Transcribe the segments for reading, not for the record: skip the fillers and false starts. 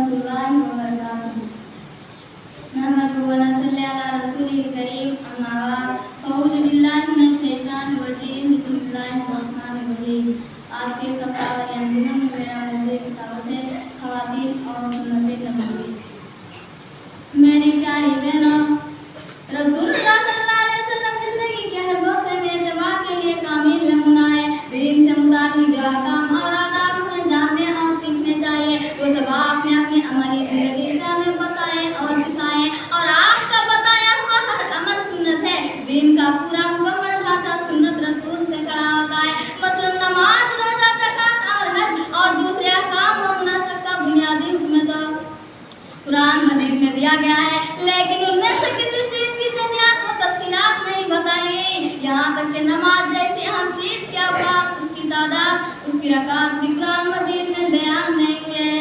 रहमतुल्लाहि व बरकातुहू। नहमदुहु व नसल्ली अला रसूलिल करीम, अम्मा बाद, अऊज़ु बिल्लाहि मिनश शैतानिर रजीम, बिस्मिल्लाहिर रहमानिर रहीम। आज के सप्ताह वाली अंजुमन में मेरा मौज़ू किताबत है ख़वातीन और सुन्नत नबवी। मेरी प्यारी बहनों, रसूलुल्लाह सल्लल्लाहु अलैहि वसल्लम जिंदगी के हर गोशे में इत्तिबा के लिए कामिल नमूना है। दीन से मुताल्लिक़ जो अहकाम और आदाब हमें जानने और सीखने चाहिए, वो सब आपने अपनी अमली जिंदगी से हमें बताए और सिखाए। और आपका बताया हुआ हर अमल सुन्नत है। दीन का पूरा मुकम्मल ढांचा सुन्नत रसूल से खड़ा होता है। मसलन नमाज, रोजा, ज़कात और हज और दूसरे अहकाम व मुनासक का बुनियादी हुक्म तो कुरान मजीद में दिया गया है, लेकिन उनमें से किसी चीज की तफसीलात व तफसीलात नहीं बताई गई। यहाँ तक कि नमाज जैसी अहम चीज क्या बात, उसकी तादाद, उसकी रकात भी कुरान मजीद में बयान नहीं है।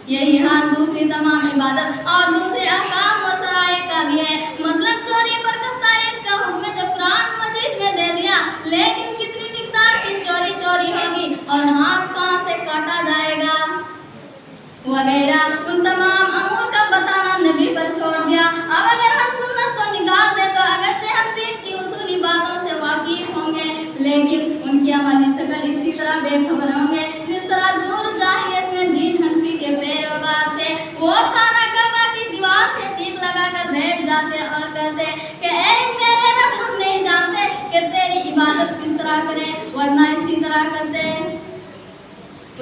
यही हाल दूसरी तमाम इबादत और दूसरे अहकाम व शराइ का भी है। मसलन चोरी पर कफ़ायत का हुक्म जो कुरान मजीद में दे दिया, लेकिन कितनी मिक़दार की चोरी चोरी होगी और हाथ कहाँ से काटा जाएगा वगैरह, उन तमाम अमूर का बताना नबी पर छोड़ दिया। अब अगर हम सुन्नत को निकाल दें तो अगरचे हम दीन की उसूली बातों से वाकिफ होंगे, लेकिन उनकी अमली शकल इसी तरह बेखबर होंगे जिस तरह दूर जाहिलियत में दीन हनफी के पैरोकार थे। वो खाना काबा की दीवार से टीक लगाकर बैठ जाते और कहते कि ऐ मेरे रब, हम नहीं जानते कि तेरी इबादत किस तरह करें, वरना इसी तरह करते।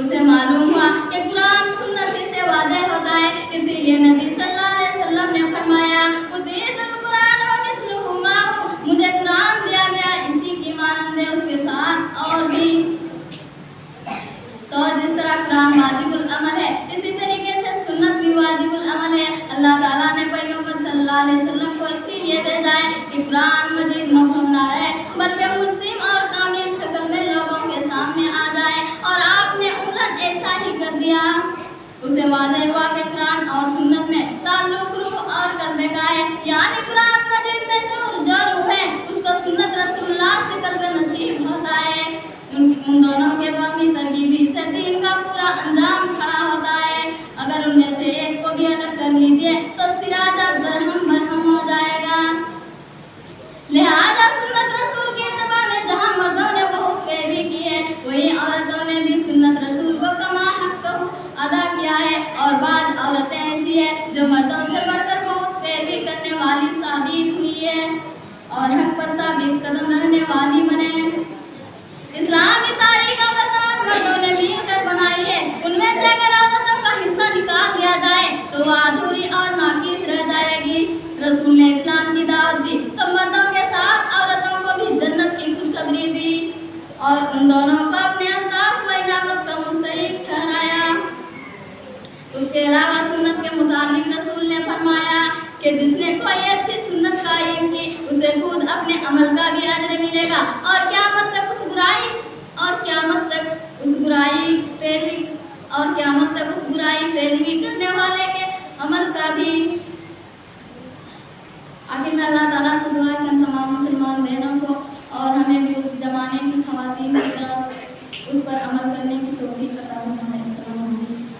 उसे मालूम हुआ कि कुरान सुन्नत से वाज़ेह होता है, इसीलिए नबी सल्लल्लाहु अलैहि वसल्लम ने फरमाया, उतीतुल कुरान व मिस्लुहु माहु, मुझे कुरान दिया गया इसी की मानंद है, उसके साथ और भी। तो जिस तरह कुरान वाजिबुल अमल है, इसी तरीके से सुन्नत भी वाजिबुल अमल है। अल्लाह ताला ने पैगंबर सल्लल्लाहु अलैहि वसल्लम को इसीलिए भेजा है कि कुरान मजीद मफहूम ना रहे, बल्कि मुस्लिम और कामिल शक्ल में लोगों के सामने आ जाए। और आपने उम्रन ऐसा ही कर दिया। उसे वाज़ेह हुआ कि कुरान और सुन्नत में ताल्लुक रूह और कल्बे का है, यानी कुरान मजीद में जो रूह है उसको सुन्नत रसूलुल्लाह से कल्बे नसीब होता है। उन दोनों के बामी तरकीबी से दीन का पूरा अंजाम खड़ा होता है। अगर उनमें से एक को भी अलग कर लीजिए तो सिराजा बरहम बरहम हो जाएगा। लिहाजा सुन्नत रसूल के इत्तिबा में जहाँ मर्दों ने बहुत पैरवी की है, वहीं औरतों ने भी सुन्नत रसूल को कमा हक़ अदा किया है। और बाद औरतें ऐसी है जो मर्दों से बढ़कर बहुत पैरवी करने वाली साबित हुई है और हक पर साबित कदम रहने वाली बने। इस्लाम की तारीख औरतों और मर्दों ने मिलकर बनाई है। उनमें से अगर औरतों का हिस्सा निकाल दिया जाए तो वह अधूरी और नाकिस रह जाएगी। रसूल ने इस्लाम की दावत दी तो मर्दों के साथ औरतों को भी जन्नत की खुशखबरी दी और उन दोनों को अपने अल्ताफ व इनामत का मुस्तहिक ठहराया। उसके अलावा सुन्नत के मुतालिक रसूल ने फरमाया कि जिसने कोई अच्छी सुन्नत कायम की, उसे खुद अपने अमल का भी अजर मिलेगा और क़यामत तक उस बुराई पैरवी करने वाले के अमल का भी